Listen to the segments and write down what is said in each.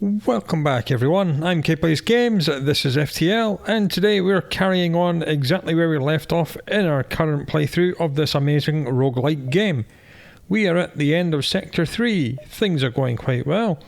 Welcome back everyone, I'm K-Plays Games, this is FTL, and today we're carrying on exactly where we left off in our current playthrough of this amazing roguelike game. We are at the end of Sector 3, things are going quite well.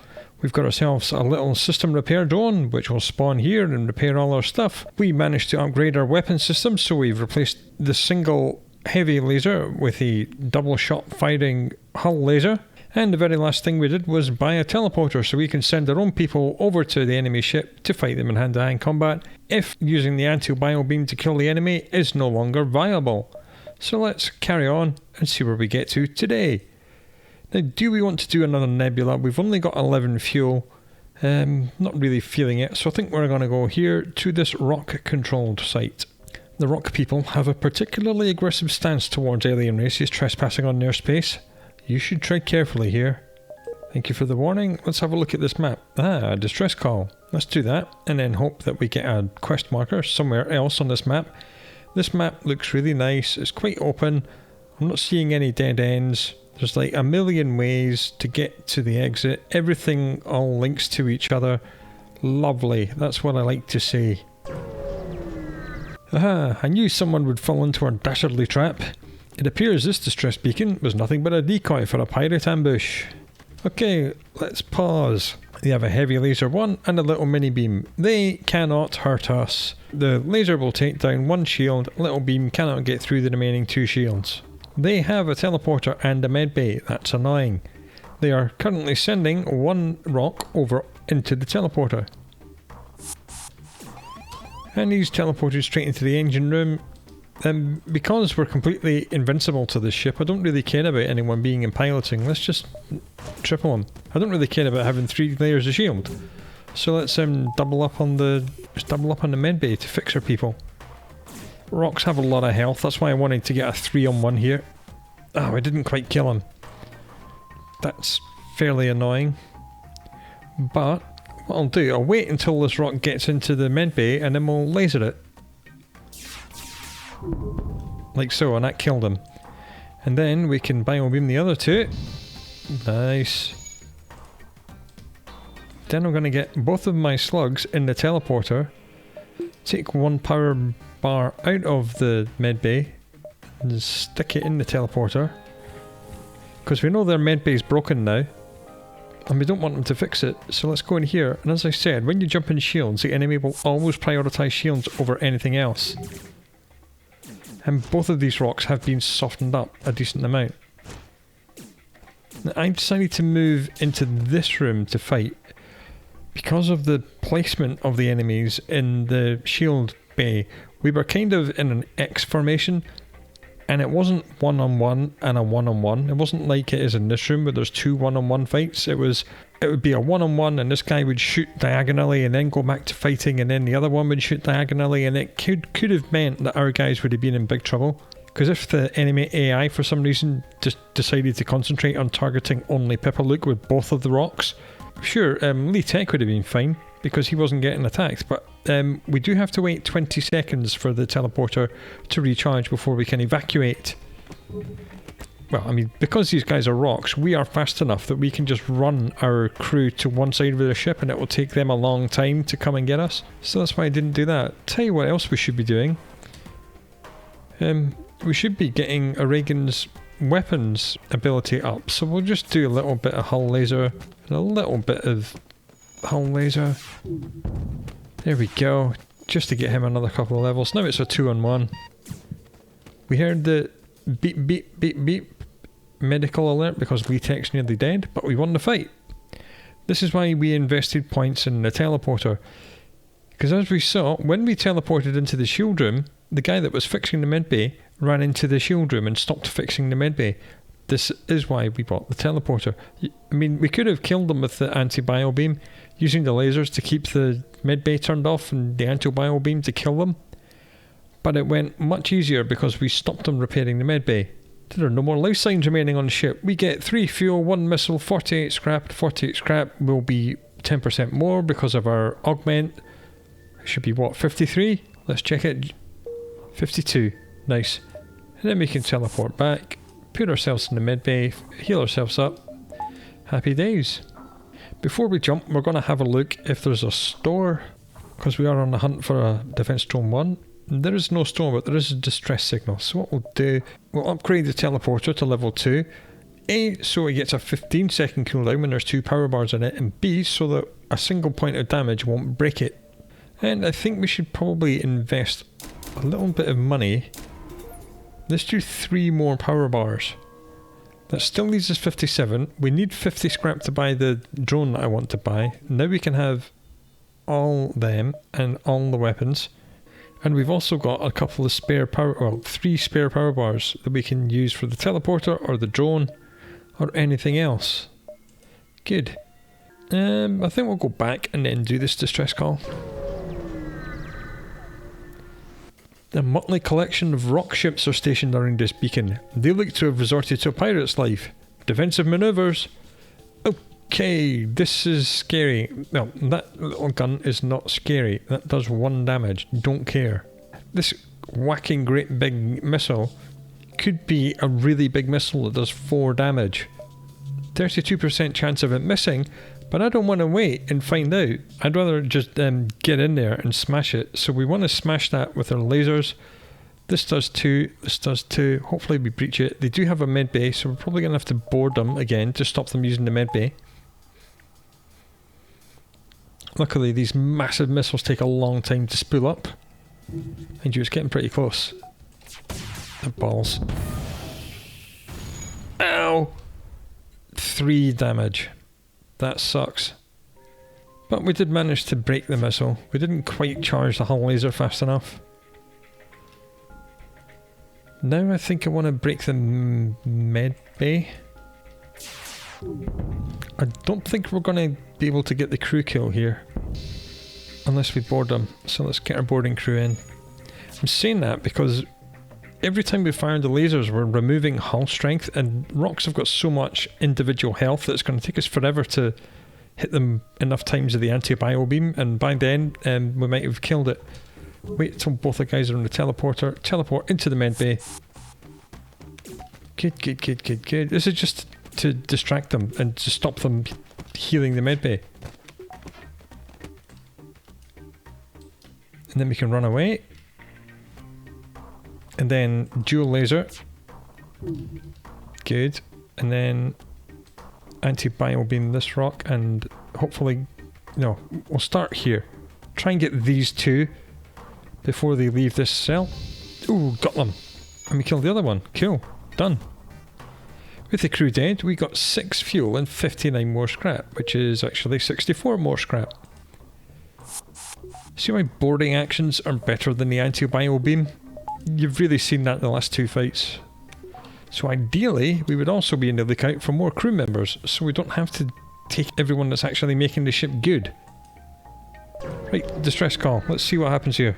We've got ourselves a little system repair drone, which will spawn here and repair all our stuff. We managed to upgrade our weapon system, so we've replaced the single heavy laser with a double shot firing hull laser. And the very last thing we did was buy a teleporter so we can send our own people over to the enemy ship to fight them in hand-to-hand combat if using the anti-bio beam to kill the enemy is no longer viable. So let's carry on and see where we get to today. Now, do we want to do another nebula? We've only got 11 fuel. Not really feeling it, so I think we're going to go here to this rock-controlled site. The rock people have a particularly aggressive stance towards alien races trespassing on their space. You should tread carefully here. Thank you for the warning. Let's have a look at this map. Ah, a distress call. Let's do that and then hope that we get a quest marker somewhere else on this map. This map looks really nice. It's quite open. I'm not seeing any dead ends. There's like a million ways to get to the exit. Everything all links to each other. Lovely. That's what I like to see. Aha, I knew someone would fall into our dastardly trap. It appears this distress beacon was nothing but a decoy for a pirate ambush. Okay, let's pause. They have a heavy laser 1 and a little mini beam. They cannot hurt us. The laser will take down one shield, little beam cannot get through the remaining 2 shields. They have a teleporter and a medbay, that's annoying. They are currently sending one rock over into the teleporter. And he's teleported straight into the engine room. Because we're completely invincible to this ship, I don't really care about anyone being in piloting. Let's just triple them. I don't really care about having 3 layers of shield. So let's double up on the medbay to fix our people. Rocks have a lot of health, that's why I wanted to get a 3-on-1 here. Oh, I didn't quite kill him. That's fairly annoying. But what I'll do, I'll wait until this rock gets into the medbay and then we'll laser it. Like so, and that killed him. And then we can biobeam the other 2. Nice. Then I'm going to get both of my slugs in the teleporter, take one power bar out of the medbay and stick it in the teleporter, because we know their medbay is broken now and we don't want them to fix it, so let's go in here. And as I said, when you jump in shields, the enemy will always prioritise shields over anything else. And both of these rocks have been softened up a decent amount. Now, I decided to move into this room to fight because of the placement of the enemies in the shield bay. We were kind of in an X formation, and it wasn't one-on-one and a one-on-one. It wasn't like it is in this room where there's 2 one-on-one fights. It would be a one-on-one and this guy would shoot diagonally and then go back to fighting, and then the other one would shoot diagonally, and it could have meant that our guys would have been in big trouble. Because if the enemy AI for some reason just decided to concentrate on targeting only Pipperluke with both of the rocks, sure, Lee Tech would have been fine because he wasn't getting attacked, but we do have to wait 20 seconds for the teleporter to recharge before we can evacuate. Well, I mean, because these guys are rocks, we are fast enough that we can just run our crew to one side of the ship and it will take them a long time to come and get us. So that's why I didn't do that. Tell you what else we should be doing. We should be getting Reagan's weapons ability up. So we'll just do a little bit of hull laser and a little bit of hull laser. There we go. Just to get him another couple of levels. Now it's a 2-on-1. We heard the beep beep beep beep medical alert because Lee Tech's nearly dead, but we won the fight. This is why we invested points in the teleporter, because as we saw, when we teleported into the shield room, the guy that was fixing the medbay ran into the shield room and stopped fixing the medbay. This is why we bought the teleporter. I mean, we could have killed them with the anti-bio beam, using the lasers to keep the medbay turned off and the anti-bio beam to kill them, but it went much easier because we stopped them repairing the medbay. There are no more life signs remaining on the ship. We get 3 fuel, 1 missile, 48 scrap. 48 scrap will be 10% more because of our augment. It should be what, 53? Let's check it. 52. Nice. And then we can teleport back, put ourselves in the medbay, heal ourselves up. Happy days. Before we jump, we're going to have a look if there's a store, because we are on the hunt for a Defense Drone 1. There is no store, but there is a distress signal. So what we'll do, we'll upgrade the teleporter to level 2. A, so it gets a 15-second cooldown when there's 2 power bars in it, and B, so that a single point of damage won't break it. And I think we should probably invest a little bit of money. Let's do 3 more power bars. That still leaves us 57. We need 50 scrap to buy the drone that I want to buy. Now we can have all them and all the weapons. And we've also got a couple of spare power, well, 3 spare power bars that we can use for the teleporter or the drone or anything else. Good. I think we'll go back and then do this distress call. A motley collection of rock ships are stationed around this beacon. They look to have resorted to a pirate's life. Defensive manoeuvres. Okay, this is scary. Well, that little gun is not scary. That does 1 damage. Don't care. This whacking great big missile could be a really big missile that does 4 damage. 32% chance of it missing, but I don't want to wait and find out. I'd rather just get in there and smash it. So we want to smash that with our lasers. This does 2, this does 2. Hopefully we breach it. They do have a med bay, so we're probably going to have to board them again to stop them using the med bay. Luckily these massive missiles take a long time to spool up. And it's getting pretty close. The balls. Ow! 3 damage. That sucks. But we did manage to break the missile. We didn't quite charge the hull laser fast enough. Now I think I want to break the med bay. I don't think we're going to be able to get the crew kill here. Unless we board them. So let's get our boarding crew in. I'm saying that because every time we fire the lasers we're removing hull strength, and rocks have got so much individual health that it's going to take us forever to hit them enough times of the anti-bio beam, and by then we might have killed it. Wait till both the guys are on the teleporter. Teleport into the med bay. Good, good, good, good, good. This is just to distract them and to stop them healing the med bay. And then we can run away. And then dual laser. Good. And then anti-bio beam this rock, and hopefully, no, we'll start here. Try and get these 2 before they leave this cell. Ooh, got them. And we killed the other one. Cool. Done. With the crew dead, we got 6 fuel and 59 more scrap, which is actually 64 more scrap. See why boarding actions are better than the anti-bio beam? You've really seen that in the last 2 fights. So ideally, we would also be on the lookout for more crew members, so we don't have to take everyone that's actually making the ship good. Right, distress call. Let's see what happens here.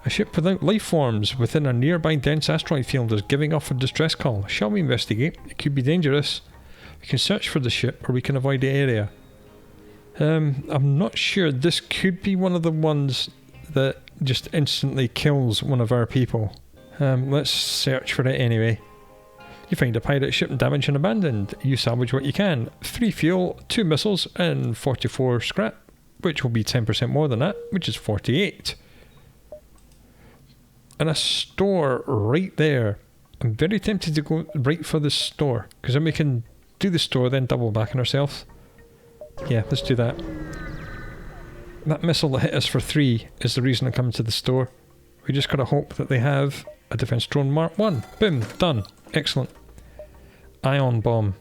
A ship without life forms within a nearby dense asteroid field is giving off a distress call. Shall we investigate? It could be dangerous. We can search for the ship, or we can avoid the area. I'm not sure. This could be one of the ones that just instantly kills one of our people. Let's search for it anyway. You find a pirate ship damaged and abandoned. You salvage what you can. 3 fuel, 2 missiles, and 44 scrap, which will be 10% more than that, which is 48. And a store right there. I'm very tempted to go right for the store, because then we can do the store, then double back on ourselves. Yeah, let's do that. That missile that hit us for 3 is the reason I come to the store. We just gotta hope that they have a defense drone Mark 1. Boom, done. Excellent. Ion bomb.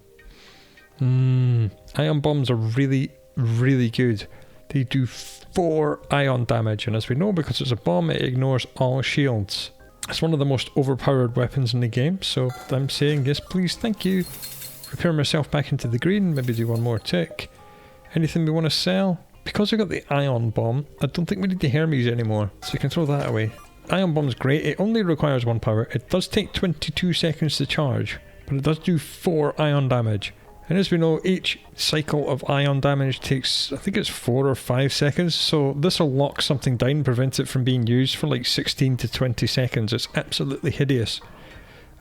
Ion bombs are really, really good. They do 4 ion damage, and as we know, because it's a bomb, it ignores all shields. It's one of the most overpowered weapons in the game, so I'm saying yes please, thank you. Repair myself back into the green, maybe do 1 more tick. Anything we want to sell? Because I got the ion bomb, I don't think we need the Hermes anymore, so you can throw that away. Ion bomb's great, it only requires 1 power. It does take 22 seconds to charge, but it does do 4 ion damage. And as we know, each cycle of ion damage takes, I think it's 4 or 5 seconds, so this will lock something down, prevent it from being used for like 16 to 20 seconds. It's absolutely hideous.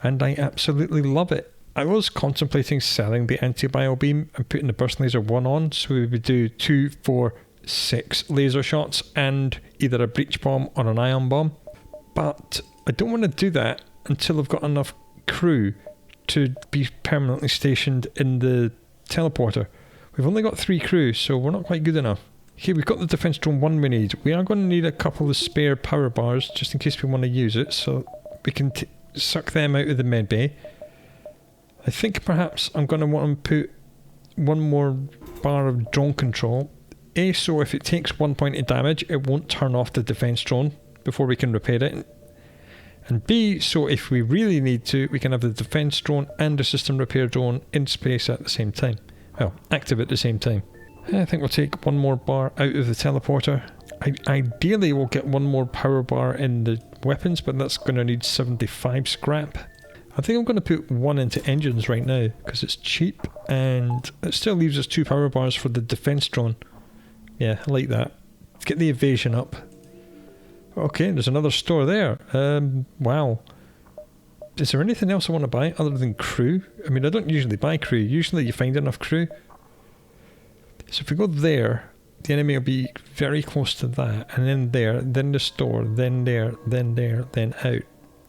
And I absolutely love it. I was contemplating selling the anti-bio beam and putting the burst laser 1 on, so we would do 2, 4, 6 laser shots and either a breach bomb or an ion bomb. But I don't want to do that until I've got enough crew to be permanently stationed in the teleporter. We've only got 3 crew, so we're not quite good enough. Okay, we've got the defense drone 1 we need. We are going to need a couple of spare power bars just in case we want to use it, so we can suck them out of the med bay. I think perhaps I'm going to want to put 1 more bar of drone control. A, so if it takes 1 point of damage, it won't turn off the defense drone before we can repair it. And B, so if we really need to, we can have the defense drone and the system repair drone in space at the same time. Well, active at the same time. I think we'll take 1 more bar out of the teleporter. Ideally we'll get 1 more power bar in the weapons, but that's going to need 75 scrap. I think I'm going to put 1 into engines right now, because it's cheap, and it still leaves us 2 power bars for the defense drone. Yeah, I like that. Get the evasion up. Okay, there's another store there. Wow. Is there anything else I want to buy other than crew? I mean, I don't usually buy crew. Usually you find enough crew. So if we go there, the enemy will be very close to that, and then there, then the store, then there, then out.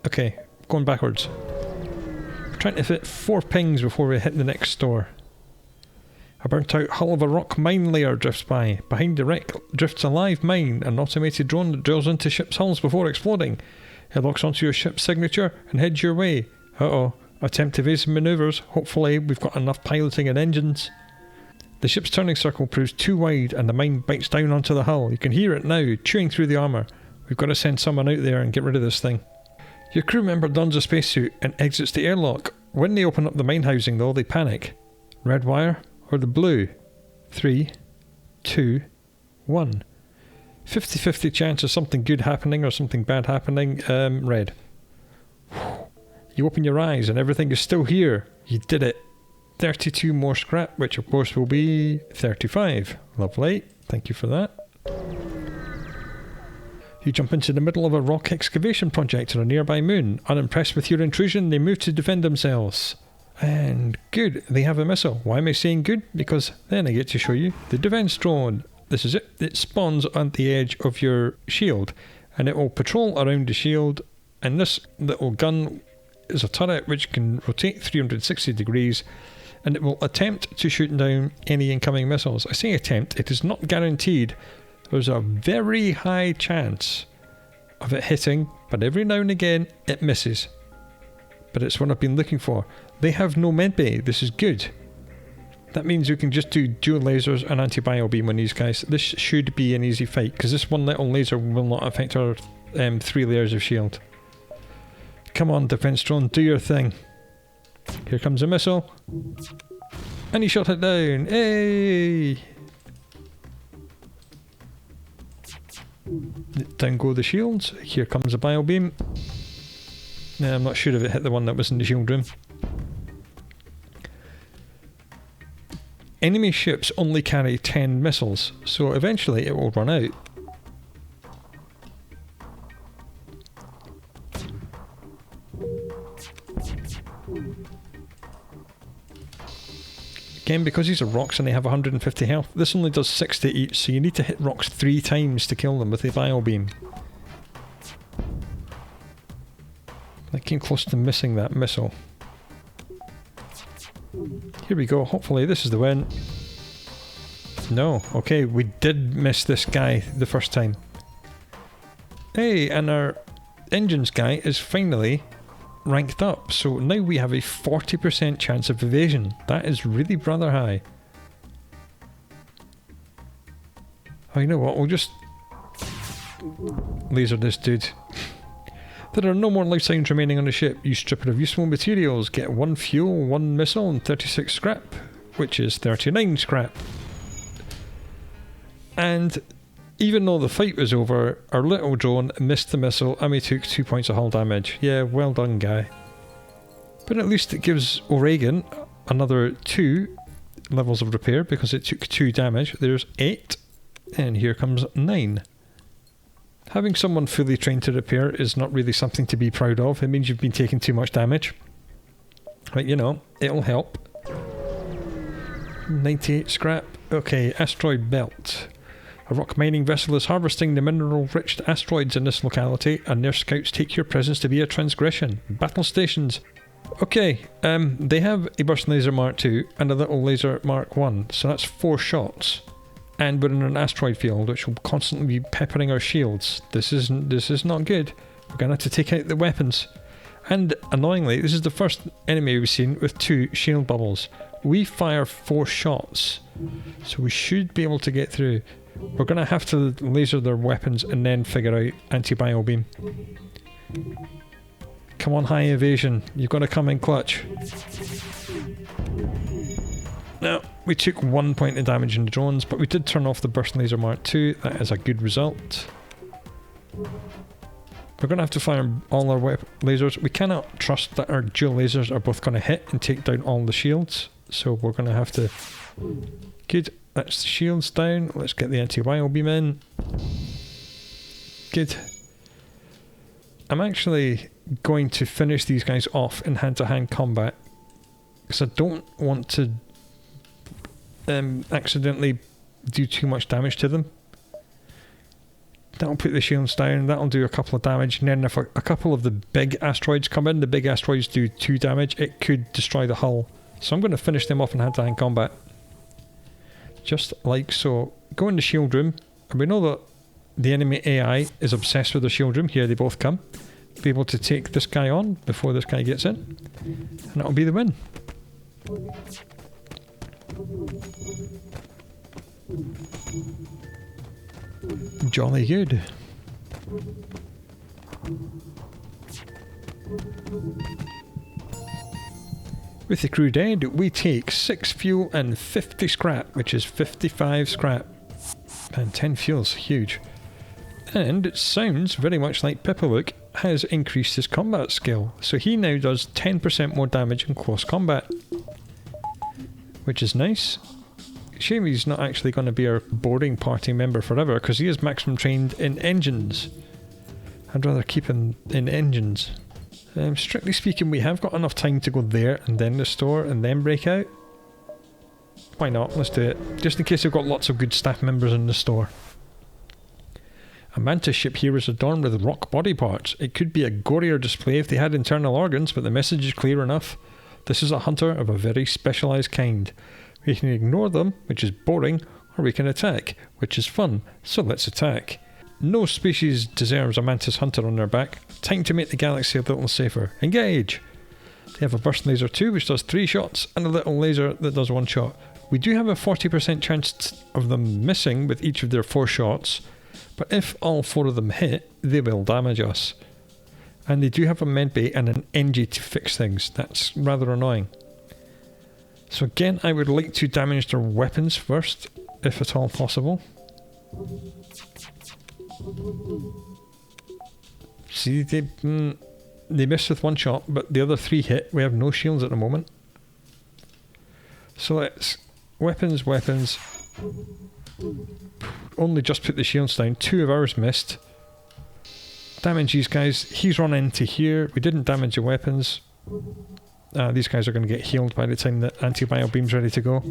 Okay, going backwards. Trying to fit 4 pings before we hit the next store. A burnt out hull of a rock mine layer drifts by. Behind the wreck drifts a live mine, an automated drone that drills into ship's hulls before exploding. It locks onto your ship's signature and heads your way. Uh-oh. Attempt evasive manoeuvres. Hopefully we've got enough piloting and engines. The ship's turning circle proves too wide and the mine bites down onto the hull. You can hear it now, chewing through the armour. We've got to send someone out there and get rid of this thing. Your crew member dons a spacesuit and exits the airlock. When they open up the mine housing though, they panic. Red wire or the blue? 3, 2, 1. 50-50 chance of something good happening or something bad happening. Red. You open your eyes and everything is still here. You did it. 32 more scrap, which of course will be 35. Lovely. Thank you for that. You jump into the middle of a rock excavation project on a nearby moon. Unimpressed with your intrusion, they move to defend themselves. And good, they have a missile. Why am I saying good? Because then I get to show you the defense drone. This is it. It spawns on the edge of your shield, and it will patrol around the shield, and this little gun is a turret which can rotate 360 degrees, and it will attempt to shoot down any incoming missiles. I say attempt, it is not guaranteed. There's a very high chance of it hitting, but every now and again it misses. But it's what I've been looking for. They have no medbay. This is good. That means you can just do dual lasers and anti-bio beam on these guys. This should be an easy fight, because this one little laser will not affect our 3 layers of shield. Come on, defense drone, do your thing. Here comes a missile. And he shot it down. Hey! Down go the shields. Here comes a bio beam. Nah, I'm not sure if it hit the one that was in the shield room. Enemy ships only carry 10 missiles, so eventually it will run out. Again, because these are rocks and they have 150 health, this only does 60 each, so you need to hit rocks 3 times to kill them with the bio beam. I came close to missing that missile. Here we go, hopefully this is the win. No, okay, we did miss this guy the first time. Hey, and our engines guy is finally ranked up, so now we have a 40% chance of evasion. That is really rather high. Oh, you know what, we'll just laser this dude. There are no more life signs remaining on the ship. You strip it of useful materials, get 1 fuel, 1 missile and 36 scrap, which is 39 scrap. And even though the fight was over, our little drone missed the missile and we took 2 points of hull damage. Yeah, well done, guy. But at least it gives Oregon another 2 levels of repair because it took 2 damage. There's 8, and here comes 9. Having someone fully trained to repair is not really something to be proud of. It means you've been taking too much damage. But you know, it'll help. 98 scrap. Okay, Asteroid Belt. A rock mining vessel is harvesting the mineral-rich asteroids in this locality, and their scouts take your presence to be a transgression. Battle stations. Okay, they have a burst laser Mark II and a little laser Mark I, so that's 4 shots. And we're in an asteroid field, which will constantly be peppering our shields. This is not good. We're going to have to take out the weapons. And annoyingly, this is the first enemy we've seen with 2 shield bubbles. We fire 4 shots, so we should be able to get through. We're going to have to laser their weapons and then figure out anti-bio beam. Come on, high evasion. You've got to come in clutch. Now, we took 1 point of damage in the drones, but we did turn off the burst laser Mark II. That is a good result. We're going to have to fire all our lasers. We cannot trust that our dual lasers are both going to hit and take down all the shields. So we're going to have to... Good. That's the shields down. Let's get the anti-bio beam in. Good. I'm actually going to finish these guys off in hand-to-hand combat, because I don't want to accidentally do too much damage to them. That'll put the shields down, that'll do a couple of damage, and then if a couple of the big asteroids come in, the big asteroids do 2 damage, it could destroy the hull. So I'm going to finish them off in hand-to-hand combat. Just like so. Go in the shield room, and we know that the enemy AI is obsessed with the shield room. Here they both come. Be able to take this guy on before this guy gets in, and that'll be the win. Jolly good. With the crew dead, we take 6 fuel and 50 scrap, which is 55 scrap. And 10 fuel's huge. And it sounds very much like Pipalook has increased his combat skill, so he now does 10% more damage in close combat. Which is nice. Shame he's not actually going to be our boarding party member forever, because he is maximum trained in engines. I'd rather keep him in engines. Strictly speaking, we have got enough time to go there and then the store and then break out. Why not? Let's do it. Just in case we've got lots of good staff members in the store. A mantis ship here is adorned with rock body parts. It could be a gorier display if they had internal organs, but the message is clear enough. This is a hunter of a very specialised kind. We can ignore them, which is boring, or we can attack, which is fun, so let's attack. No species deserves a mantis hunter on their back. Time to make the galaxy a little safer. Engage! They have a burst laser too, which does 3 shots, and a little laser that does 1 shot. We do have a 40% chance of them missing with each of their 4 shots, but if all 4 of them hit, they will damage us. And they do have a medbay and an NG to fix things. That's rather annoying. So again, I would like to damage their weapons first, if at all possible. See, they missed with 1 shot, but the other 3 hit. We have no shields at the moment. So let's... Weapons. Only just put the shields down. 2 of ours missed. Damage these guys. He's run into here. We didn't damage the weapons. These guys are going to get healed by the time the anti-bio beam's ready to go.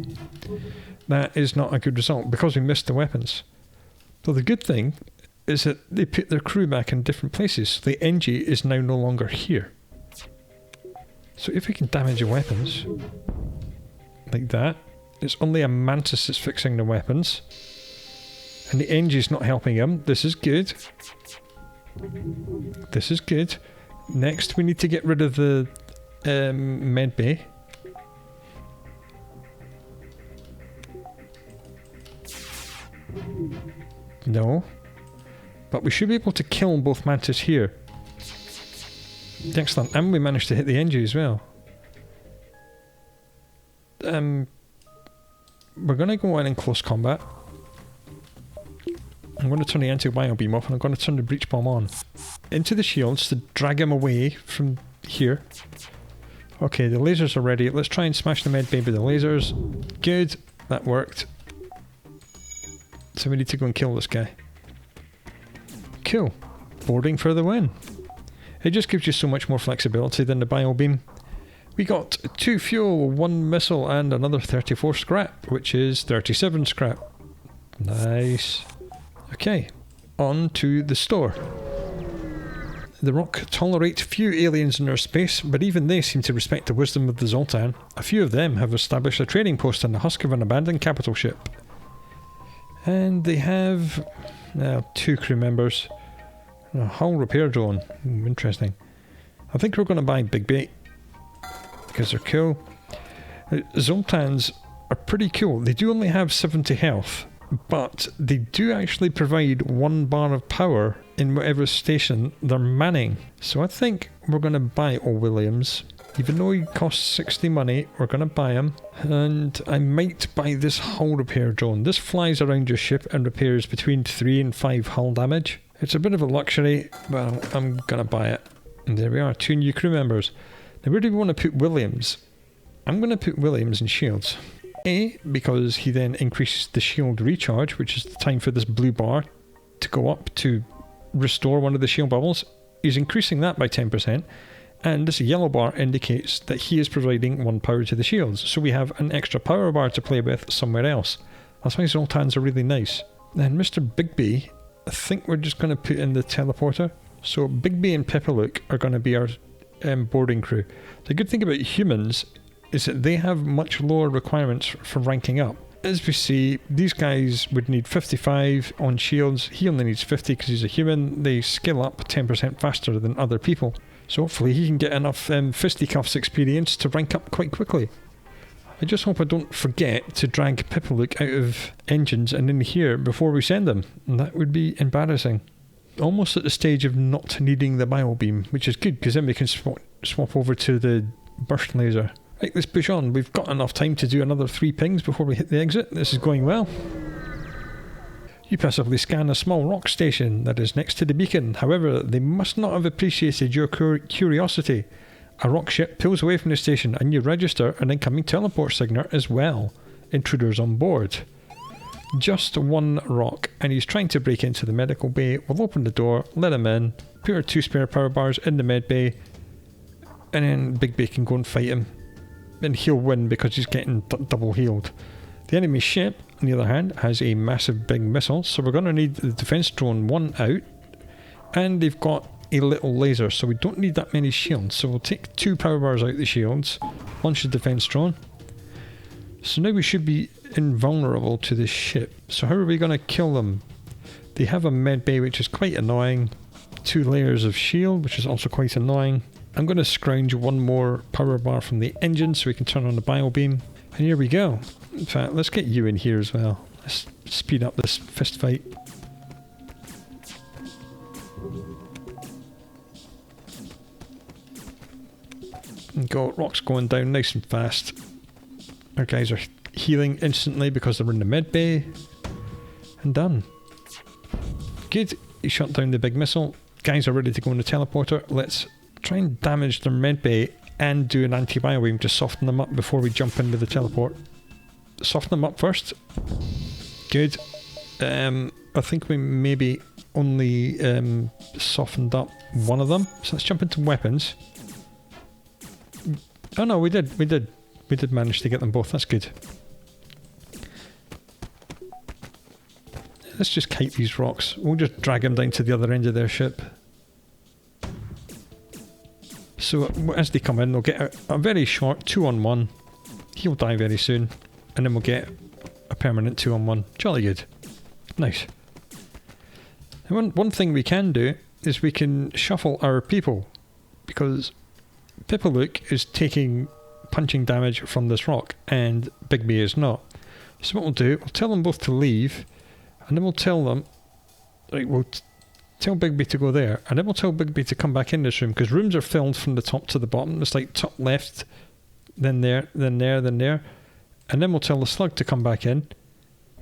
That is not a good result, because we missed the weapons. So the good thing is that they put their crew back in different places, so the NG is now no longer here. So if we can damage the weapons, like that, it's only a mantis that's fixing the weapons, and the NG is not helping him. This is good. This is good. Next we need to get rid of the med bay. No. But we should be able to kill both mantis here. Excellent. And we managed to hit the NG as well. We're going to go in close combat. I'm going to turn the anti-bio beam off, and I'm going to turn the breach bomb on. Into the shields to drag him away from here. Okay, the lasers are ready. Let's try and smash the med bay with the lasers. Good. That worked. So we need to go and kill this guy. Cool. Boarding for the win. It just gives you so much more flexibility than the bio beam. We got 2 fuel, 1 missile, and another 34 scrap, which is 37 scrap. Nice. Okay, on to the store. The rock tolerate few aliens in their space, but even they seem to respect the wisdom of the Zoltan. A few of them have established a trading post on the husk of an abandoned capital ship. And they have 2 crew members. A hull repair drone. Interesting. I think we're going to buy Big Bait because they're cool. Zoltans are pretty cool. They do only have 70 health, but they do actually provide 1 bar of power in whatever station they're manning. So I think we're going to buy O'Williams. Even though he costs 60 money, we're going to buy him. And I might buy this hull repair drone. This flies around your ship and repairs between 3 and 5 hull damage. It's a bit of a luxury, but I'm going to buy it. And there we are, 2 new crew members. Now where do we want to put Williams? I'm going to put Williams in shields. A, because he then increases the shield recharge, which is the time for this blue bar to go up to restore one of the shield bubbles. He's increasing that by 10%. And this yellow bar indicates that he is providing 1 power to the shields. So we have an extra power bar to play with somewhere else. That's why Zoltans are really nice. Then Mr. Bigby, I think we're just going to put in the teleporter. So Bigby and Pepperlook are going to be our boarding crew. The good thing about humans is that they have much lower requirements for ranking up. As we see, these guys would need 55 on shields. He only needs 50 because he's a human. They scale up 10% faster than other people. So hopefully he can get enough fisticuffs experience to rank up quite quickly. I just hope I don't forget to drag Pipperlook out of engines and in here before we send them. And that would be embarrassing. Almost at the stage of not needing the biobeam, which is good because then we can swap over to the burst laser. Right, let's push on. We've got enough time to do another 3 pings before we hit the exit. This is going well. You passively scan a small rock station that is next to the beacon. However, they must not have appreciated your curiosity. A rock ship pulls away from the station and you register an incoming teleport signature as well. Intruders on board. Just 1 rock, and he's trying to break into the medical bay. We'll open the door, let him in, put our 2 spare power bars in the med bay, and then Big Bay can go and fight him. And he'll win because he's getting double healed. The enemy ship, on the other hand, has a massive big missile, so we're going to need the defense drone 1 out, and they've got a little laser, so we don't need that many shields. So we'll take 2 power bars out the shields, launch the defense drone. So now we should be invulnerable to this ship. So how are we going to kill them? They have a med bay, which is quite annoying. 2 layers of shield, which is also quite annoying. I'm going to scrounge 1 more power bar from the engine so we can turn on the biobeam. And here we go. In fact, let's get you in here as well. Let's speed up this fist fight. And go, rock's going down nice and fast. Our guys are healing instantly because they're in the med bay. And done. Good. He shot down the big missile. Guys are ready to go in the teleporter. Let's try and damage their med bay and do an anti-biobeam to soften them up before we jump into the teleport. Soften them up first. Good. I think we maybe only softened up 1 of them. So let's jump into weapons. Oh no, we did manage to get them both. That's good. Let's just kite these rocks. We'll just drag them down to the other end of their ship. So as they come in, they'll get a very short 2-on-1. He'll die very soon. And then we'll get a permanent 2-on-1. Jolly good. Nice. And one thing we can do is we can shuffle our people. Because Pipperlook is taking punching damage from this rock and Bigby is not. So what we'll do, we'll tell them both to leave. And then we'll tell them... Right, we'll tell Bigby to go there, and then we'll tell Bigby to come back in this room, because rooms are filled from the top to the bottom. It's like top left, then there, then there, then there. And then we'll tell the slug to come back in.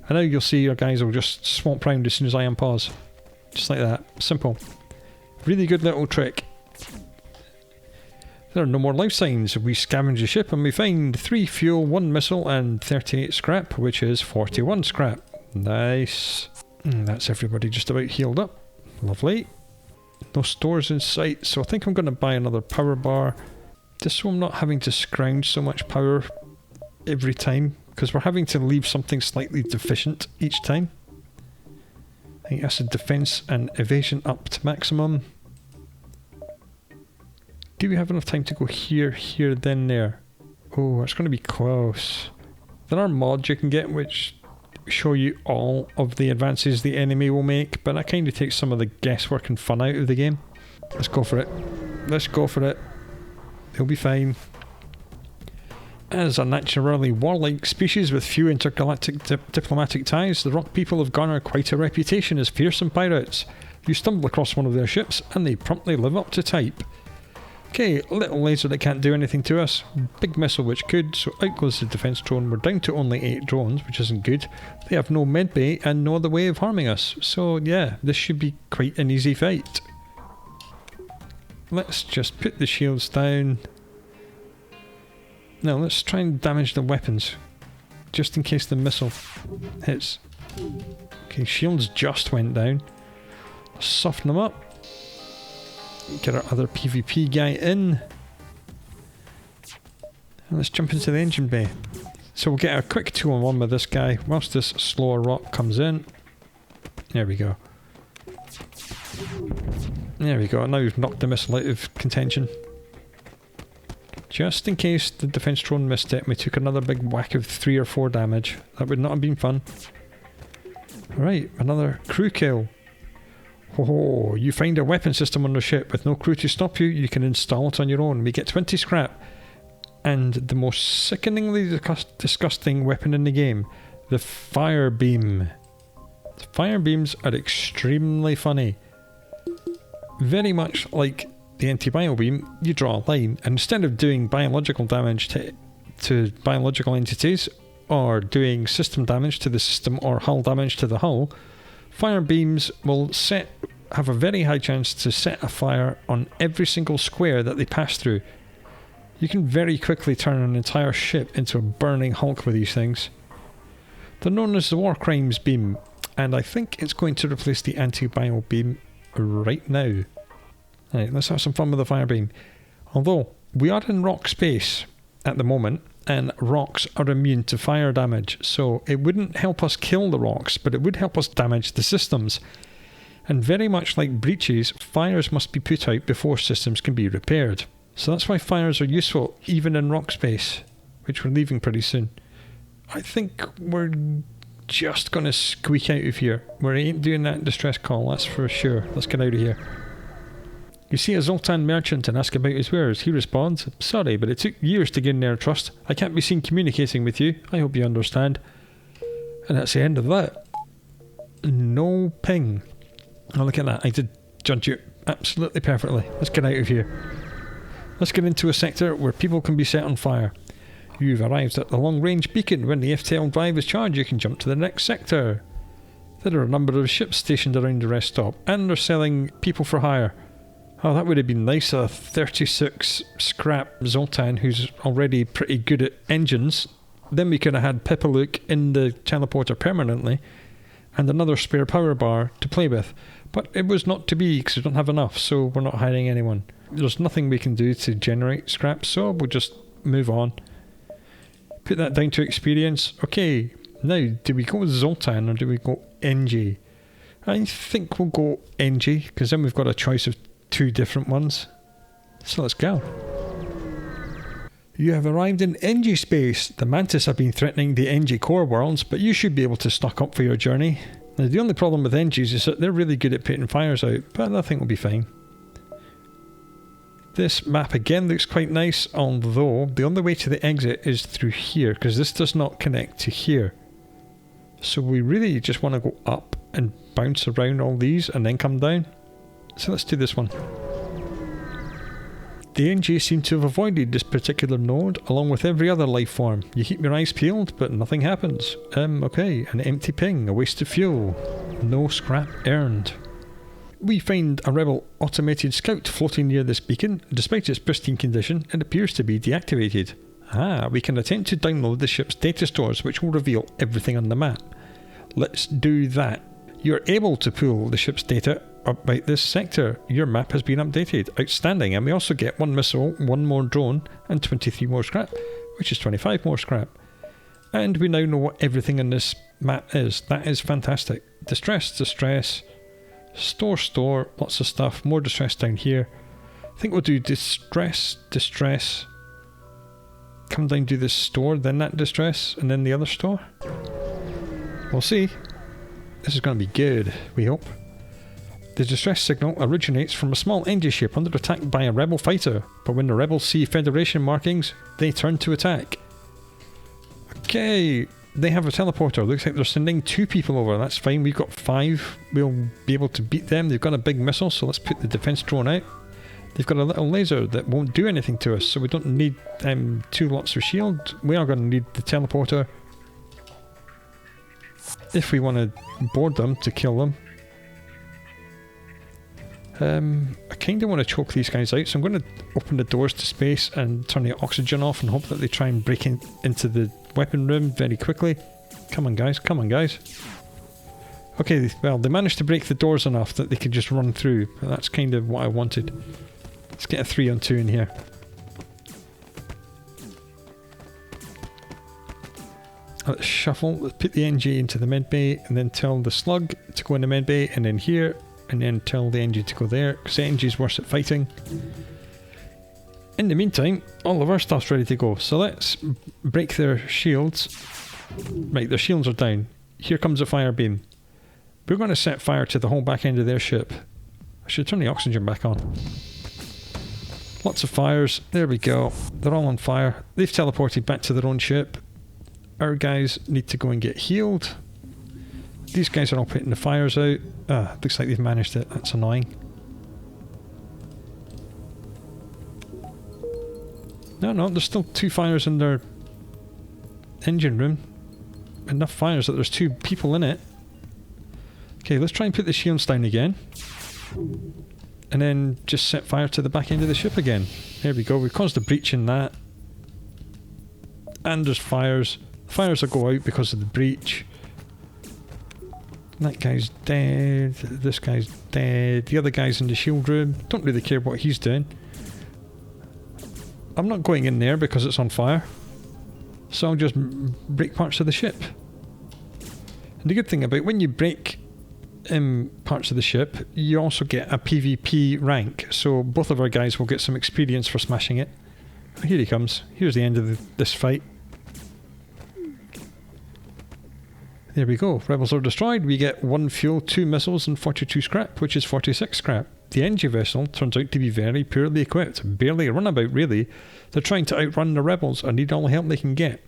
And now you'll see your guys will just swamp round as soon as I unpause. Just like that. Simple. Really good little trick. There are no more life signs. We scavenge the ship and we find 3 fuel, 1 missile and 38 scrap, which is 41 scrap. Nice. And that's everybody just about healed up. Lovely. No stores in sight, so I think I'm going to buy another power bar. Just so I'm not having to scrounge so much power every time, because we're having to leave something slightly deficient each time. I think that's a defense and evasion up to maximum. Do we have enough time to go here, here, then there? Oh, it's going to be close. There are mods you can get which show you all of the advances the enemy will make, but that kind of takes some of the guesswork and fun out of the game. Let's go for it. Let's go for it. He'll be fine. As a naturally warlike species with few intergalactic diplomatic ties, the Rock people have garnered quite a reputation as fearsome pirates. You stumble across one of their ships and they promptly live up to type. Okay, little laser that can't do anything to us, big missile which could, so out goes the defense drone. We're down to only 8 drones, which isn't good. They have no medbay and no other way of harming us, so yeah, this should be quite an easy fight. Let's just put the shields down. Now let's try and damage the weapons, just in case the missile hits. Okay, shields just went down. Soften them up. Get our other PvP guy in. And let's jump into the engine bay. So we'll get a quick 2-on-1 with this guy whilst this slower rock comes in. There we go. There we go. Now we've knocked the missile out of contention. Just in case the defense drone missed it and we took another big whack of 3 or 4 damage. That would not have been fun. Alright, another crew kill. Oh, you find a weapon system on the ship with no crew to stop you, you can install it on your own. We get 20 scrap. And the most sickeningly disgusting weapon in the game, the fire beam. The fire beams are extremely funny. Very much like the anti-bio beam, you draw a line, and instead of doing biological damage to biological entities, or doing system damage to the system or hull damage to the hull, fire beams will have a very high chance to set a fire on every single square that they pass through. You can very quickly turn an entire ship into a burning hulk with these things. They're known as the War Crimes beam, and I think it's going to replace the anti-bio beam right now. Right, let's have some fun with the fire beam. Although, we are in rock space at the moment, and rocks are immune to fire damage, so it wouldn't help us kill the rocks, but it would help us damage the systems. And very much like breaches, fires must be put out before systems can be repaired. So that's why fires are useful, even in rock space, which we're leaving pretty soon. I think we're just going to squeak out of here. We ain't doing that distress call, that's for sure. Let's get out of here. You see a Zoltan merchant and ask about his wares. He responds, "Sorry, but it took years to gain their trust. I can't be seen communicating with you. I hope you understand." And that's the end of that. No ping. Oh, look at that. I did judge you absolutely perfectly. Let's get out of here. Let's get into a sector where people can be set on fire. You've arrived at the long-range beacon. When the FTL drive is charged, you can jump to the next sector. There are a number of ships stationed around the rest stop, and they're selling people for hire. Oh, that would have been nice, a 36 scrap Zoltan who's already pretty good at engines. Then we could have had Pipalook in the teleporter permanently, and another spare power bar to play with. But it was not to be because we don't have enough, so we're not hiring anyone. There's nothing we can do to generate scrap, so we'll just move on. Put that down to experience. Okay, now, do we go with Zoltan or do we go NG? I think we'll go NG, because then we've got a choice of 2 different ones. So let's go. You have arrived in NG space. The Mantis have been threatening the NG core worlds, but you should be able to stock up for your journey. Now, the only problem with NGs is that they're really good at putting fires out, but I think we'll be fine. This map again looks quite nice, although the only way to the exit is through here, because this does not connect to here. So we really just want to go up and bounce around all these and then come down. So let's do this one. The NG seem to have avoided this particular node along with every other life form. You keep your eyes peeled, but nothing happens. Okay, an empty ping, a waste of fuel. No scrap earned. We find a rebel automated scout floating near this beacon. Despite its pristine condition, it appears to be deactivated. We can attempt to download the ship's data stores, which will reveal everything on the map. Let's do that. You're able to pull the ship's data about this sector. Your map has been updated. Outstanding. And we also get 1 missile, 1 more drone, and 23 more scrap, which is 25 more scrap. And we now know what everything in this map is. That is fantastic. Distress, distress, store, lots of stuff. More distress down here. I think we'll do distress, come down to this store, then that distress, and then the other store. We'll see. This is going to be good, we hope. The distress signal originates from a small NG ship under attack by a rebel fighter, but when the rebels see Federation markings, they turn to attack. Okay, they have a teleporter. Looks like they're sending 2 people over. That's fine, we've got 5. We'll be able to beat them. They've got a big missile, so let's put the defense drone out. They've got a little laser that won't do anything to us, so we don't need 2 lots of shield. We are going to need the teleporter if we want to board them to kill them. I kind of want to choke these guys out, so I'm going to open the doors to space and turn the oxygen off and hope that they try and break into the weapon room very quickly. Come on guys, come on guys. Okay, well they managed to break the doors enough that they could just run through. That's kind of what I wanted. Let's get a 3-on-2 in here. Let's shuffle, let's put the NG into the med bay and then tell the slug to go in the med bay and then here. And then tell the NG to go there, because the NG is worse at fighting. In the meantime, all of our stuff's ready to go. So let's break their shields. Right, their shields are down. Here comes a fire beam. We're going to set fire to the whole back end of their ship. I should turn the oxygen back on. Lots of fires. There we go. They're all on fire. They've teleported back to their own ship. Our guys need to go and get healed. These guys are all putting the fires out. Looks like they've managed it. That's annoying. No, there's still 2 fires in their engine room. Enough fires that there's 2 people in it. Okay, let's try and put the shields down again. And then just set fire to the back end of the ship again. There we go. We've caused a breach in that. And there's fires. Fires will go out because of the breach. That guy's dead, this guy's dead, the other guy's in the shield room. Don't really care what he's doing. I'm not going in there because it's on fire. So I'll just break parts of the ship. And the good thing about when you break parts of the ship, you also get a PvP rank. So both of our guys will get some experience for smashing it. Here he comes. Here's the end of this fight. There we go. Rebels are destroyed. We get 1 fuel, 2 missiles and 42 scrap, which is 46 scrap. The NG vessel turns out to be very poorly equipped. Barely a runabout, really. They're trying to outrun the rebels and need all the help they can get.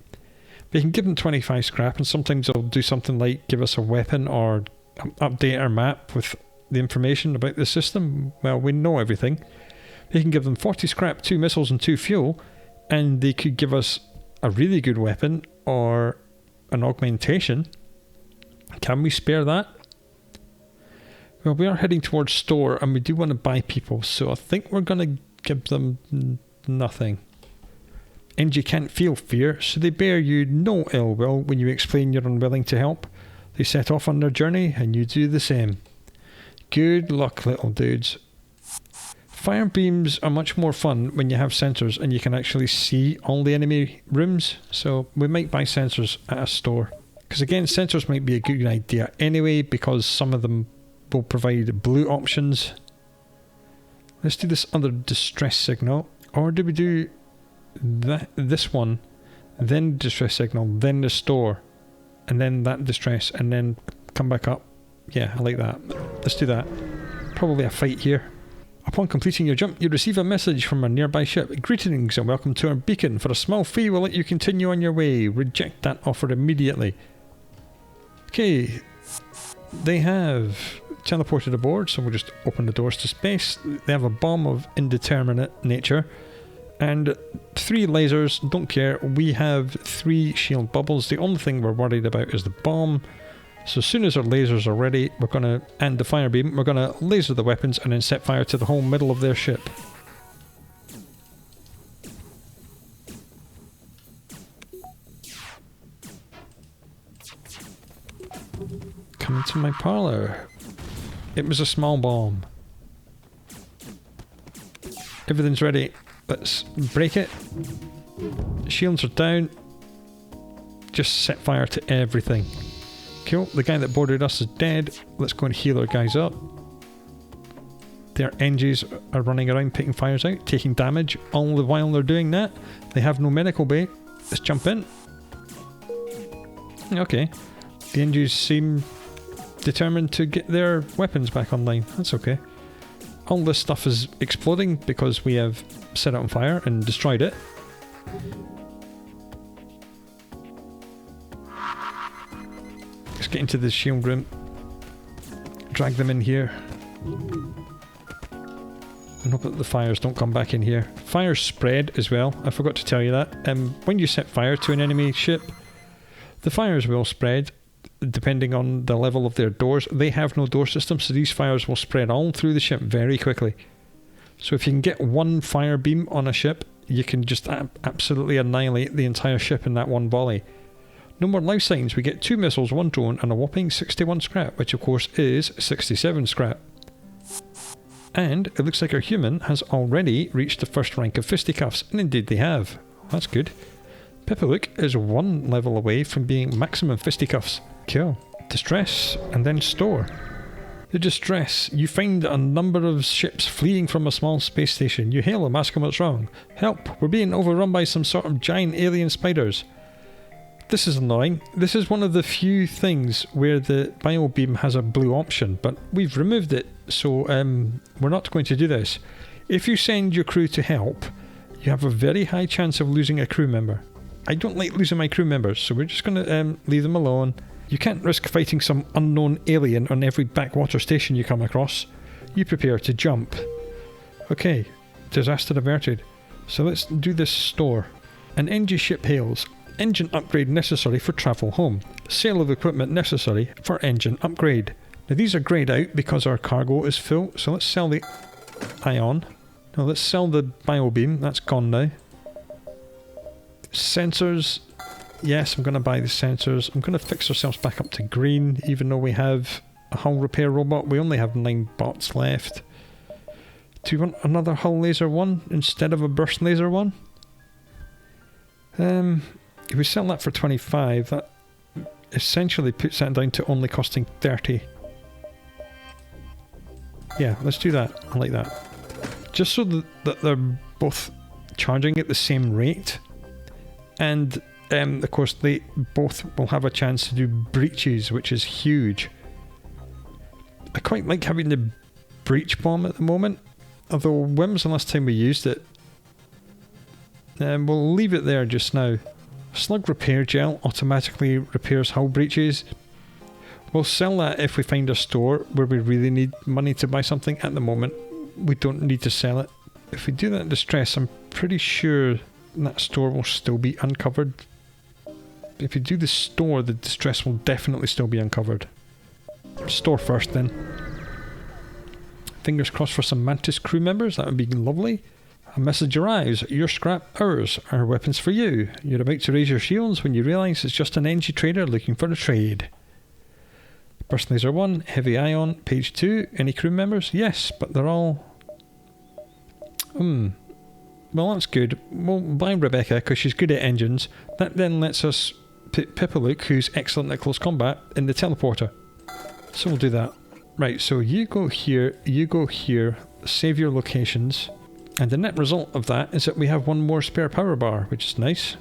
We can give them 25 scrap and sometimes they'll do something like give us a weapon or update our map with the information about the system. Well, we know everything. We can give them 40 scrap, 2 missiles and 2 fuel, and they could give us a really good weapon or an augmentation. Can we spare that? Well, we are heading towards store and we do want to buy people, so I think we're going to give them nothing. NG can't feel fear, so they bear you no ill will when you explain you're unwilling to help. They set off on their journey and you do the same. Good luck, little dudes. Fire beams are much more fun when you have sensors and you can actually see all the enemy rooms, so we might buy sensors at a store. Because again, sensors might be a good idea anyway, because some of them will provide blue options. Let's do this other distress signal. Or do we do this one, then distress signal, then the store, and then that distress, and then come back up? Yeah, I like that. Let's do that. Probably a fight here. Upon completing your jump, you receive a message from a nearby ship. Greetings and welcome to our beacon. For a small fee, we'll let you continue on your way. Reject that offer immediately. Okay, they have teleported aboard, so we'll just open the doors to space. They have a bomb of indeterminate nature and 3 lasers. Don't care, we have 3 shield bubbles. The only thing we're worried about is the bomb. So as soon as our lasers are ready, we're going to, and the fire beam, we're going to laser the weapons and then set fire to the whole middle of their ship. Come into my parlour. It was a small bomb. Everything's ready. Let's break it. Shields are down. Just set fire to everything. Cool. The guy that boarded us is dead. Let's go and heal our guys up. Their NGs are running around picking fires out, taking damage. All the while they're doing that, they have no medical bay. Let's jump in. Okay. The NGs seem determined to get their weapons back online. That's okay. All this stuff is exploding because we have set it on fire and destroyed it. Let's get into the shield room. Drag them in here. And hope that the fires don't come back in here. Fires spread as well. I forgot to tell you that. When you set fire to an enemy ship, the fires will spread depending on the level of their doors. They have no door system, so these fires will spread all through the ship very quickly. So if you can get one fire beam on a ship, you can just absolutely annihilate the entire ship in that one volley. No more life signs. We get 2 missiles, 1 drone, and a whopping 61 scrap, which of course is 67 scrap. And it looks like our human has already reached the first rank of fisticuffs, and indeed they have. That's good. Pipalook is 1 level away from being maximum fisticuffs. Cool. Distress, and then store. The distress. You find a number of ships fleeing from a small space station. You hail them, ask them what's wrong. Help, we're being overrun by some sort of giant alien spiders. This is annoying. This is one of the few things where the bio beam has a blue option, but we've removed it, so we're not going to do this. If you send your crew to help, you have a very high chance of losing a crew member. I don't like losing my crew members, so we're just going to leave them alone. You can't risk fighting some unknown alien on every backwater station you come across. You prepare to jump. Okay, disaster averted. So let's do this store. An NG ship hails. Engine upgrade necessary for travel home. Sale of equipment necessary for engine upgrade. Now these are greyed out because our cargo is full, so let's sell the ion. No, let's sell the biobeam. That's gone now. Sensors. Yes, I'm going to buy the sensors. I'm going to fix ourselves back up to green, even though we have a hull repair robot. We only have 9 bots left. Do you want another hull laser one instead of a burst laser one? If we sell that for 25, that essentially puts that down to only costing 30. Yeah, let's do that. I like that. Just so that they're both charging at the same rate. And, of course, they both will have a chance to do breaches, which is huge. I quite like having the breach bomb at the moment. Although, when was the last time we used it? We'll leave it there just now. Slug repair gel automatically repairs hull breaches. We'll sell that if we find a store where we really need money to buy something. At the moment, we don't need to sell it. If we do that in distress, I'm pretty sure that store will still be uncovered. If you do the store, the distress will definitely still be uncovered. Store first then. Fingers crossed for some Mantis crew members, that would be lovely. A message arrives. Your scrap, ours. Our weapons for you. You're about to raise your shields when you realise it's just an NG trader looking for a trade. Burst laser 1, heavy ion, page 2. Any crew members? Yes, but they're all... Well, that's good. We'll buy Rebecca because she's good at engines. That then lets us put Pipalook, who's excellent at close combat, in the teleporter. So we'll do that. Right, so you go here, save your locations. And the net result of that is that we have 1 more spare power bar, which is nice.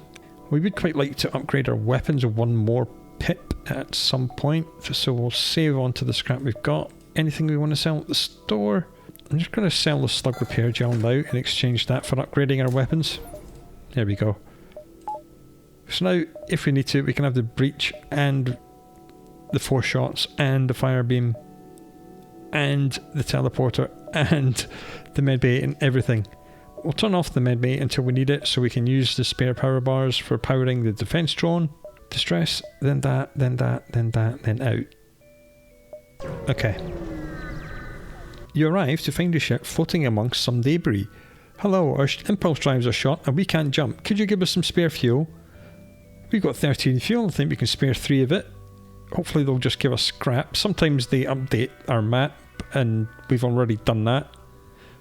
We would quite like to upgrade our weapons 1 more pip at some point, so we'll save onto the scrap we've got. Anything we want to sell at the store? I'm just going to sell the slug repair gel now and exchange that for upgrading our weapons. There we go. So now, if we need to, we can have the breach and the 4 shots and the fire beam and the teleporter and the medbay and everything. We'll turn off the medbay until we need it so we can use the spare power bars for powering the defense drone. Distress, then that, then that, then that, then out. Okay. You arrive to find a ship floating amongst some debris. Hello, our impulse drives are shot and we can't jump. Could you give us some spare fuel? We've got 13 fuel, I think we can spare 3 of it. Hopefully they'll just give us scrap. Sometimes they update our map ship, and we've already done that.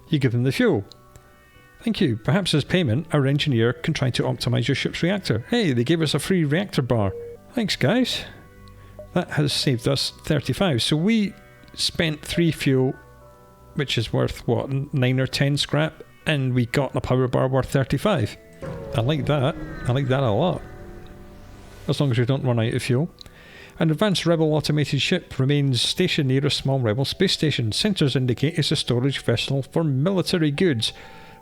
You give them the fuel. Thank you. Perhaps as payment, our engineer can try to optimize your ship's reactor. Hey, they gave us a free reactor bar. Thanks, guys. That has saved us 35. So we spent 3 fuel, which is worth, what, 9 or 10 scrap, and we got a power bar worth 35. I like that. I like that a lot. As long as we don't run out of fuel. An advanced rebel automated ship remains stationed near a small rebel space station. Sensors indicate it's a storage vessel for military goods.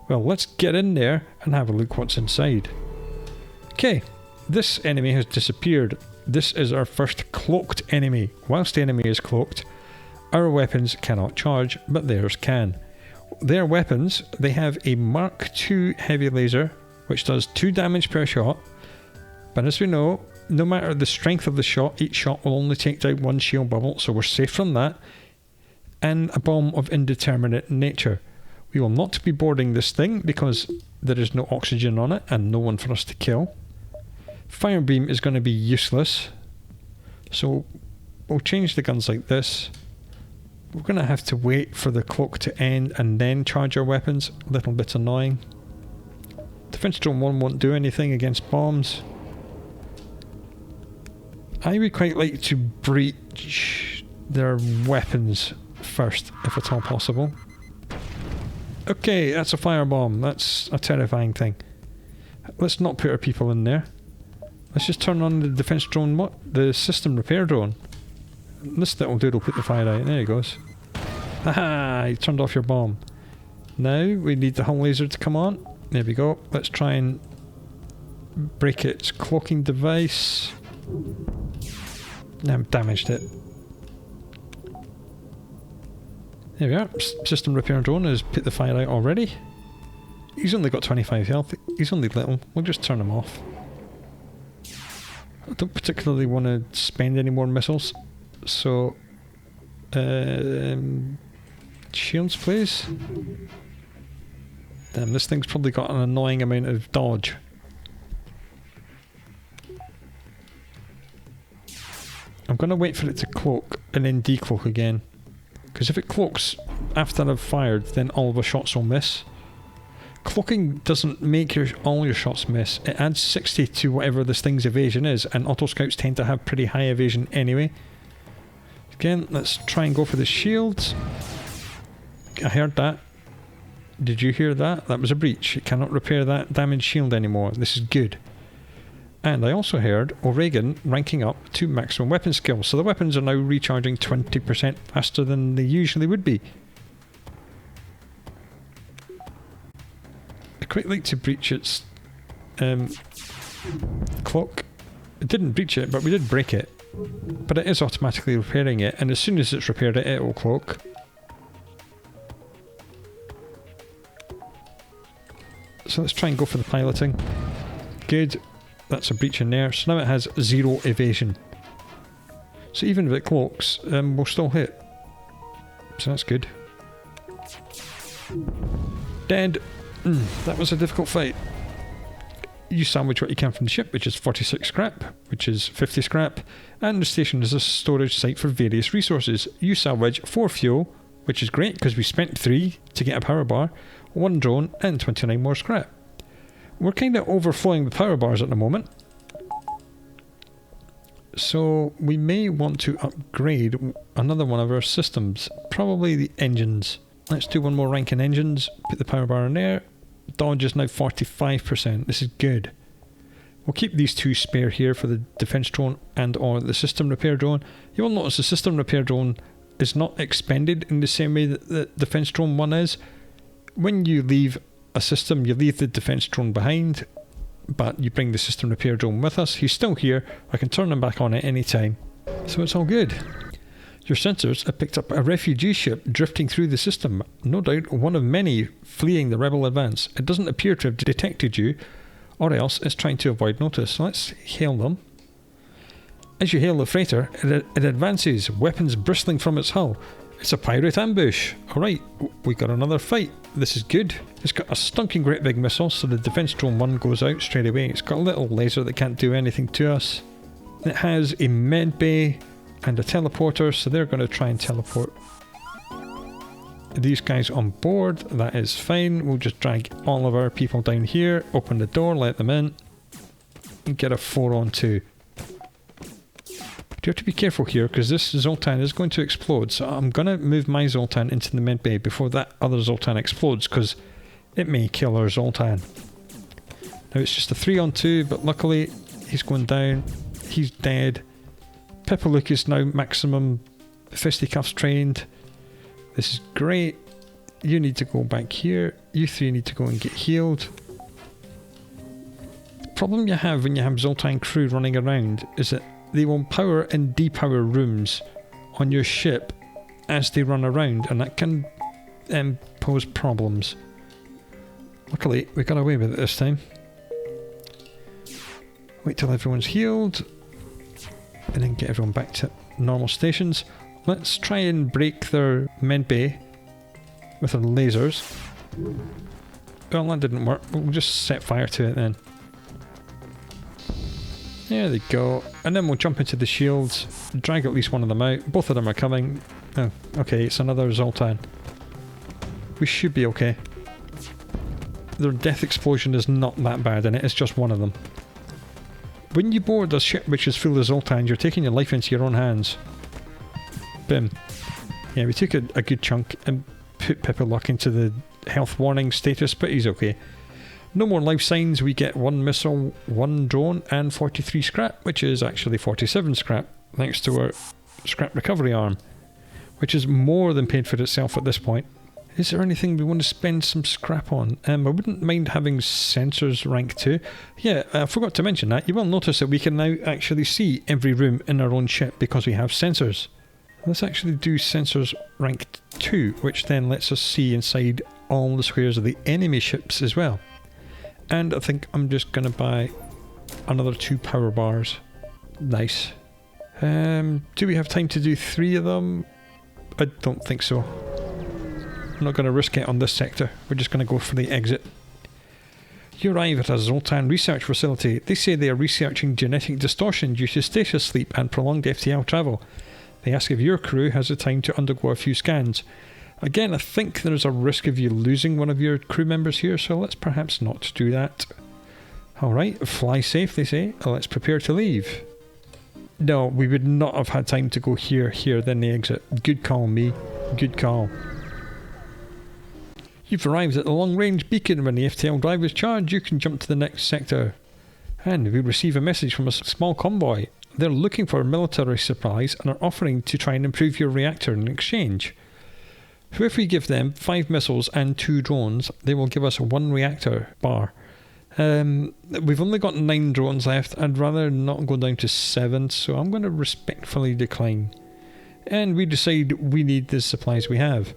Well, let's get in there and have a look what's inside. Okay, this enemy has disappeared. This is our first cloaked enemy. Whilst the enemy is cloaked, our weapons cannot charge, but theirs can. Their weapons, they have a Mark II heavy laser, which does 2 damage per shot. But as we know, no matter the strength of the shot, each shot will only take down 1 shield bubble, so we're safe from that. And a bomb of indeterminate nature. We will not be boarding this thing because there is no oxygen on it and no one for us to kill. Fire beam is going to be useless, so we'll change the guns like this. We're going to have to wait for the cloak to end and then charge our weapons. A little bit annoying. Defense drone 1 won't do anything against bombs. I would quite like to breach their weapons first, if at all possible. Okay, that's a firebomb. That's a terrifying thing. Let's not put our people in there. Let's just turn on the defense drone, the system repair drone. This little dude will put the fire out. There he goes. Haha, he turned off your bomb. Now we need the hull laser to come on. There we go. Let's try and break its cloaking device. I've damaged it. There we are. System repair drone has put the fire out already. He's only got 25 health. He's only little. We'll just turn him off. I don't particularly want to spend any more missiles. So, shields, please. Damn, this thing's probably got an annoying amount of dodge. I'm going to wait for it to cloak and then decloak again. Because if it cloaks after I've fired, then all of the shots will miss. Cloaking doesn't make all your shots miss. It adds 60 to whatever this thing's evasion is, and auto scouts tend to have pretty high evasion anyway. Again, let's try and go for the shields. I heard that. Did you hear that? That was a breach. It cannot repair that damaged shield anymore. This is good. And I also heard O'Regan ranking up to maximum weapon skill, so the weapons are now recharging 20% faster than they usually would be. I'd quite like to breach its cloak. It didn't breach it, but we did break it. But it is automatically repairing it, and as soon as it's repaired it, it will cloak. So let's try and go for the piloting. Good. That's a breach in there. So now it has 0 evasion. So even if it cloaks, we'll still hit. So that's good. Dead. That was a difficult fight. You salvage what you can from the ship, which is 46 scrap, which is 50 scrap, and the station is a storage site for various resources. You salvage 4 fuel, which is great because we spent 3 to get a power bar, 1 drone, and 29 more scrap. We're kind of overflowing the power bars at the moment, so we may want to upgrade another one of our systems, probably the engines. Let's do one more rank in engines, put the power bar in there. Dodge is now 45%, this is good. We'll keep these 2 spare here for the defense drone and or the system repair drone. You will notice the system repair drone is not expended in the same way that the defense drone 1 is. When you leave a system, you leave the defense drone behind, but you bring the system repair drone with us. He's still here. I can turn him back on at any time. So it's all good. Your sensors have picked up a refugee ship drifting through the system. No doubt one of many fleeing the rebel advance. It doesn't appear to have detected you, or else it's trying to avoid notice. So let's hail them. As you hail the freighter, it advances, weapons bristling from its hull. It's a pirate ambush. Alright, we got another fight. This is good. It's got a stunking great big missile, so the defense drone 1 goes out straight away. It's got a little laser that can't do anything to us. It has a med bay and a teleporter, so they're going to try and teleport these guys on board. That is fine. We'll just drag all of our people down here, open the door, let them in, and get a 4-on-2. You have to be careful here because this Zoltan is going to explode, so I'm going to move my Zoltan into the mid bay before that other Zoltan explodes because it may kill our Zoltan. Now it's just a 3-on-2, but luckily he's going down, he's dead. Pipalook is now maximum fisticuffs trained. This is great. You need to go back here, you three need to go and get healed. The problem you have when you have Zoltan crew running around is that they will power and depower rooms on your ship as they run around, and that can pose problems. Luckily, we got away with it this time. Wait till everyone's healed, and then get everyone back to normal stations. Let's try and break their med bay with our lasers. Well, that didn't work. We'll just set fire to it then. There they go. And then we'll jump into the shields, drag at least one of them out. Both of them are coming. Oh, okay, it's another Zoltan. We should be okay. Their death explosion is not that bad in it, it's just one of them. When you board a ship which is full of Zoltans, you're taking your life into your own hands. Boom. Yeah, we took a good chunk and put Pipalook into the health warning status, but he's okay. No more life signs, we get 1 missile, 1 drone and 43 scrap, which is actually 47 scrap, thanks to our scrap recovery arm, which is more than paid for itself at this point. Is there anything we want to spend some scrap on? I wouldn't mind having sensors rank 2. Yeah, I forgot to mention that. You will notice that we can now actually see every room in our own ship because we have sensors. Let's actually do sensors rank 2, which then lets us see inside all the squares of the enemy ships as well. And I think I'm just going to buy another 2 power bars. Nice. Do we have time to do 3 of them? I don't think so. I'm not going to risk it on this sector. We're just going to go for the exit. You arrive at a Zoltan research facility. They say they are researching genetic distortion due to stasis sleep and prolonged FTL travel. They ask if your crew has the time to undergo a few scans. Again, I think there's a risk of you losing one of your crew members here, so let's perhaps not do that. Alright, fly safe, they say. Let's prepare to leave. No, we would not have had time to go here, then the exit. Good call, me. Good call. You've arrived at the long-range beacon. When the FTL drive is charged, you can jump to the next sector. And we receive a message from a small convoy. They're looking for military supplies and are offering to try and improve your reactor in exchange. So if we give them 5 missiles and 2 drones, they will give us 1 reactor bar. We've only got 9 drones left. I'd rather not go down to 7, so I'm going to respectfully decline. And we decide we need the supplies we have.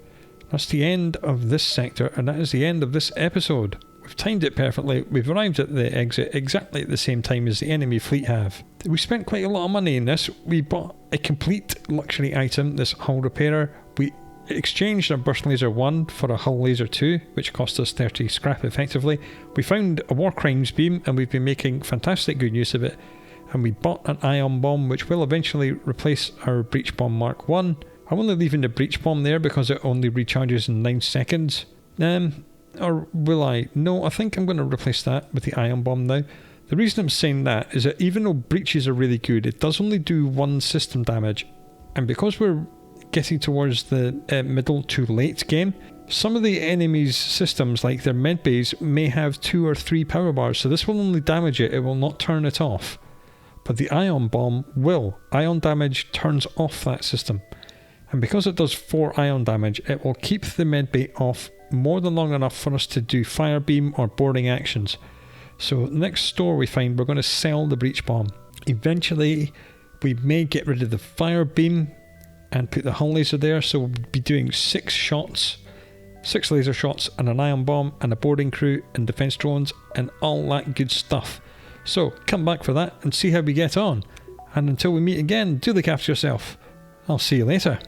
That's the end of this sector, and that is the end of this episode. We've timed it perfectly. We've arrived at the exit exactly at the same time as the enemy fleet have. We spent quite a lot of money in this. We bought a complete luxury item, this hull repairer. We exchanged our burst laser 1 for a hull laser 2, which cost us 30 scrap effectively. We found a war crimes beam, and we've been making fantastic good use of it. And we bought an ion bomb, which will eventually replace our breach bomb Mark 1. I'm only leaving the breach bomb there because it only recharges in 9 seconds. Or will I? No, I think I'm going to replace that with the ion bomb now. The reason I'm saying that is that even though breaches are really good, it does only do 1 system damage. And because we're getting towards the middle to late game, some of the enemy's systems, like their med bays, may have 2 or 3 power bars, so this will only damage it, it will not turn it off. But the ion bomb will. Ion damage turns off that system. And because it does 4 ion damage, it will keep the medbay off more than long enough for us to do fire beam or boarding actions. So next store we find, we're going to sell the breach bomb. Eventually we may get rid of the fire beam and put the hull laser there, so we'll be doing 6 shots, 6 laser shots and an ion bomb and a boarding crew and defense drones and all that good stuff. So come back for that and see how we get on. And until we meet again, do look after yourself. I'll see you later.